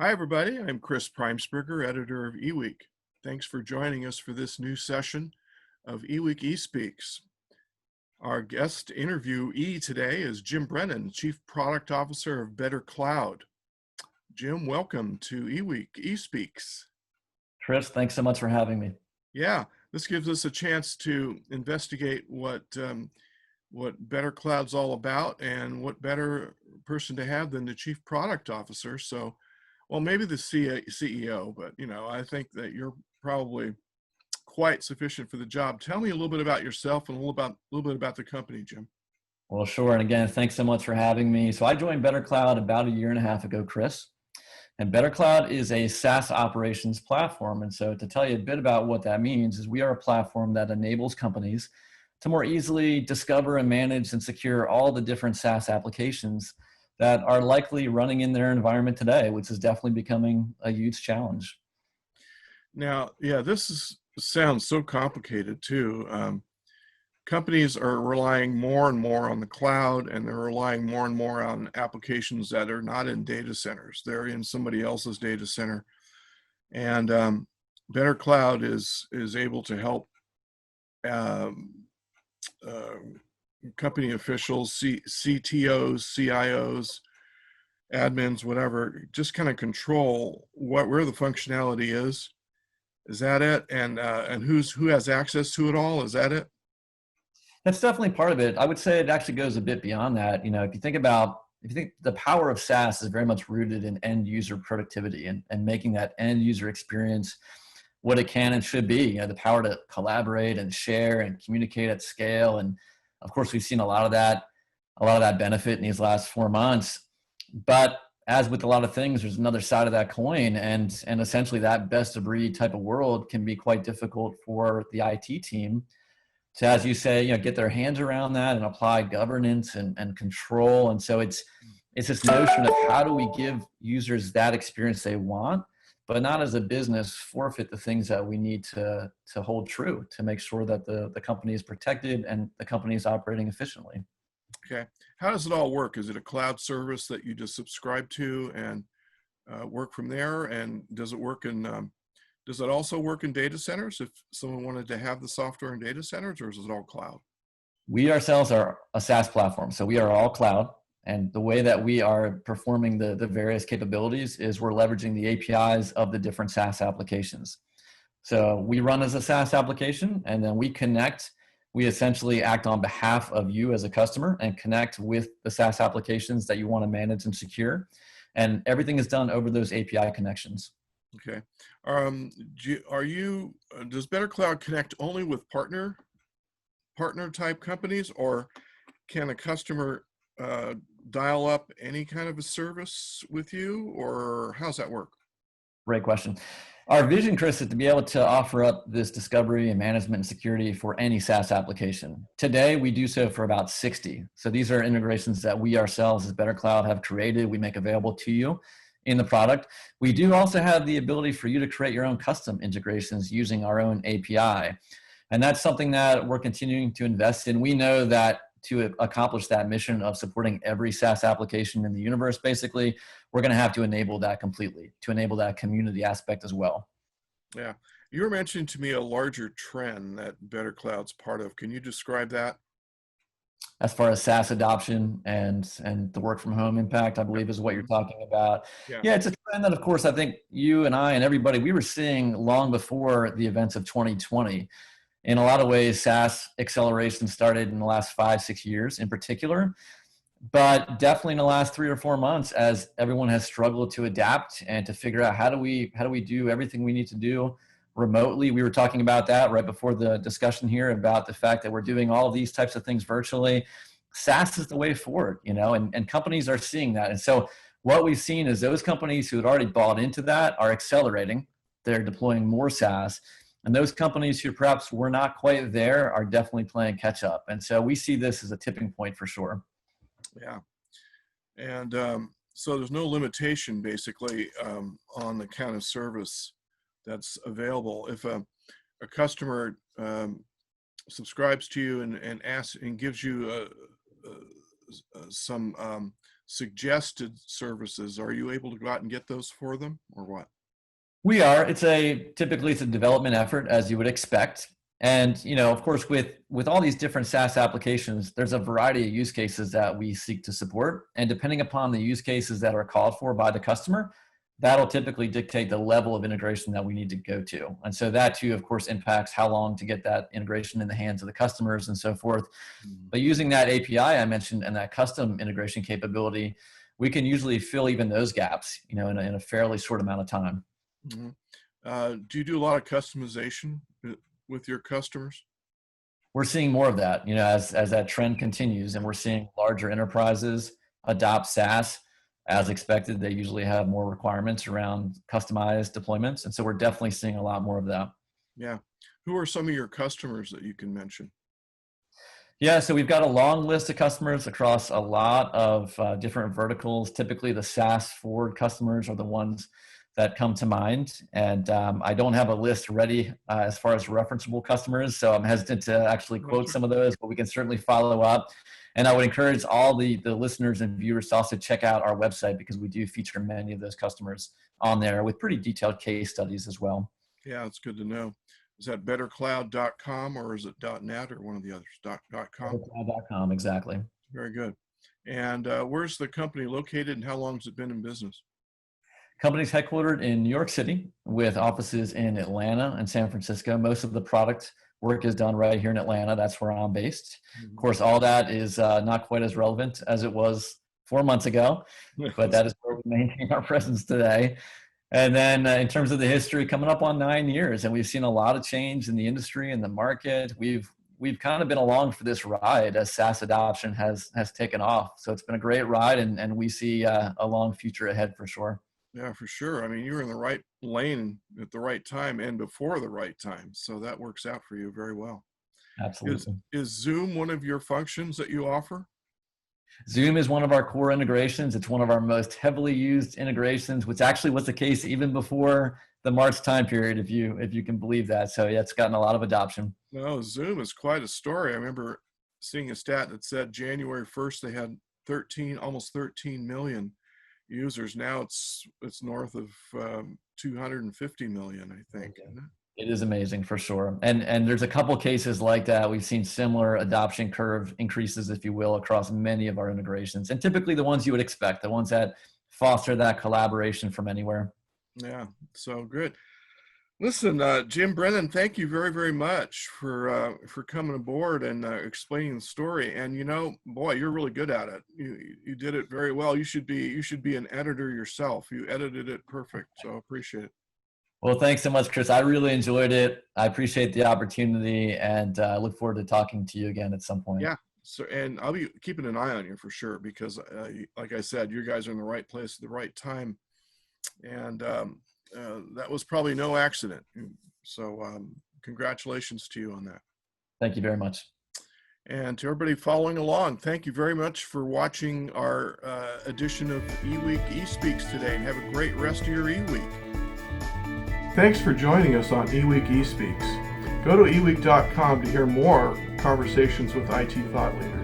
Hi, everybody. I'm Chris Preimesberger, editor of eWEEK. Thanks for joining us for this new session of eWEEK eSpeaks. Our guest interviewee today is Jim Brennan, Chief Product Officer of BetterCloud. Jim, welcome to eWEEK eSpeaks. Chris, thanks so much for having me. Yeah, this gives us a chance to investigate what BetterCloud's all about, and what better person to have than the Chief Product Officer. So, well, maybe the CEO, but I think that you're probably quite sufficient for the job. Tell me a little bit about yourself and a little bit about the company, Jim. Well, sure. And again, thanks so much for having me. So I joined BetterCloud about 1.5 years ago, Chris. And BetterCloud is a SaaS operations platform. And so to tell you a bit about what that means is we are a platform that enables companies to more easily discover and manage and secure all the different SaaS applications that are likely running in their environment today, which is definitely becoming a huge challenge. Now, yeah, sounds so complicated too. Companies are relying more and more on the cloud, and they're relying more and more on applications that are not in data centers. They're in somebody else's data center. And BetterCloud is able to help company officials, CTOs, CIOs, admins, whatever, just kind of control where the functionality is. Is that it? And who has access to it all? Is that it? That's definitely part of it. I would say it actually goes a bit beyond that. If you think the power of SaaS is very much rooted in end user productivity and making that end user experience what it can and should be. The power to collaborate and share and communicate at scale. And of course, we've seen a lot of that benefit in these last 4 months. But as with a lot of things, there's another side of that coin, and essentially that best of breed type of world can be quite difficult for the IT team to, as you say, get their hands around that and apply governance and control. And so it's this notion of how do we give users that experience they want, but not as a business forfeit the things that we need to hold true to make sure that the company is protected and the company is operating efficiently. Okay. How does it all work? Is it a cloud service that you just subscribe to and work from there? And does it also work in data centers if someone wanted to have the software in data centers, or is it all cloud? We ourselves are a SaaS platform, so we are all cloud. And the way that we are performing the various capabilities is we're leveraging the APIs of the different SaaS applications. So we run as a SaaS application, and then we essentially act on behalf of you as a customer and connect with the SaaS applications that you want to manage and secure. And everything is done over those API connections. Okay. Does BetterCloud connect only with partner type companies, or can a customer dial up any kind of a service with you, or how's that work? Great question. Our vision, Chris, is to be able to offer up this discovery and management and security for any SaaS application. Today, we do so for about 60. So these are integrations that we ourselves as BetterCloud have created. We make available to you in the product. We do also have the ability for you to create your own custom integrations using our own API. And that's something that we're continuing to invest in. We know that to accomplish that mission of supporting every SaaS application in the universe, basically, we're going to have to enable that completely, to enable that community aspect as well. Yeah. You were mentioning to me a larger trend that BetterCloud's part of. Can you describe that? As far as SaaS adoption and the work from home impact, I believe is what you're talking about. Yeah, it's a trend that, of course, I think you and I and everybody, we were seeing long before the events of 2020. In a lot of ways, SaaS acceleration started in the last 5-6 years in particular, but definitely in the last 3 or 4 months, as everyone has struggled to adapt and to figure out how do we do everything we need to do remotely. We were talking about that right before the discussion here about the fact that we're doing all of these types of things virtually. SaaS is the way forward, and companies are seeing that. And so what we've seen is those companies who had already bought into that are accelerating. They're deploying more SaaS. And those companies who perhaps were not quite there are definitely playing catch up. And so we see this as a tipping point for sure. Yeah. And so there's no limitation basically on the kind of service that's available. If a customer subscribes to you and asks and gives you some suggested services. Are you able to go out and get those for them, or what? We are. Typically it's a development effort, as you would expect. And of course, with all these different SaaS applications, there's a variety of use cases that we seek to support. And depending upon the use cases that are called for by the customer, that'll typically dictate the level of integration that we need to go to. And so that too, of course, impacts how long to get that integration in the hands of the customers and so forth. But using that API I mentioned and that custom integration capability, we can usually fill even those gaps, in a fairly short amount of time. Do you do a lot of customization with your customers? We're seeing more of that, as that trend continues, and we're seeing larger enterprises adopt SaaS. As expected, they usually have more requirements around customized deployments. And so we're definitely seeing a lot more of that. Yeah. Who are some of your customers that you can mention? Yeah, so we've got a long list of customers across a lot of different verticals. Typically, the SaaS forward customers are the ones that come to mind. And I don't have a list ready as far as referenceable customers, so I'm hesitant to actually quote some of those, but we can certainly follow up. And I would encourage all the listeners and viewers to also check out our website, because we do feature many of those customers on there with pretty detailed case studies as well. Yeah, it's good to know. Is that bettercloud.com or is it .net or one of the others? .com? BetterCloud.com, exactly. Very good. And where's the company located and how long has it been in business? Company's headquartered in New York City with offices in Atlanta and San Francisco. Most of the product work is done right here in Atlanta. That's where I'm based. Of course, all that is not quite as relevant as it was 4 months ago, but that is where we maintain our presence today. And then in terms of the history, coming up on 9 years, and we've seen a lot of change in the industry and the market. We've kind of been along for this ride as SaaS adoption has taken off. So it's been a great ride, and we see a long future ahead for sure. Yeah, for sure. I mean, you were in the right lane at the right time and before the right time. So that works out for you very well. Absolutely. Is Zoom one of your functions that you offer? Zoom is one of our core integrations. It's one of our most heavily used integrations, which actually was the case even before the March time period, if you can believe that. So yeah, it's gotten a lot of adoption. No, Zoom is quite a story. I remember seeing a stat that said January 1st, they had almost 13 million users. Now it's north of 250 million, I think. Okay. It is amazing for sure. And there's a couple cases like that. We've seen similar adoption curve increases, if you will, across many of our integrations. And typically the ones you would expect, the ones that foster that collaboration from anywhere. Yeah, so good. Listen, Jim Brennan, thank you very, very much for coming aboard and explaining the story. And boy, you're really good at it. You did it very well. You should be an editor yourself. You edited it perfect. So appreciate it. Well, thanks so much, Chris. I really enjoyed it. I appreciate the opportunity, and I look forward to talking to you again at some point. Yeah. So, and I'll be keeping an eye on you for sure, because like I said, you guys are in the right place at the right time. And that was probably no accident. So congratulations to you on that. Thank you very much. And to everybody following along, thank you very much for watching our edition of eWEEK eSpeaks today, and have a great rest of your eWEEK. Thanks for joining us on eWEEK eSpeaks. Go to eWEEK.com to hear more conversations with IT thought leaders.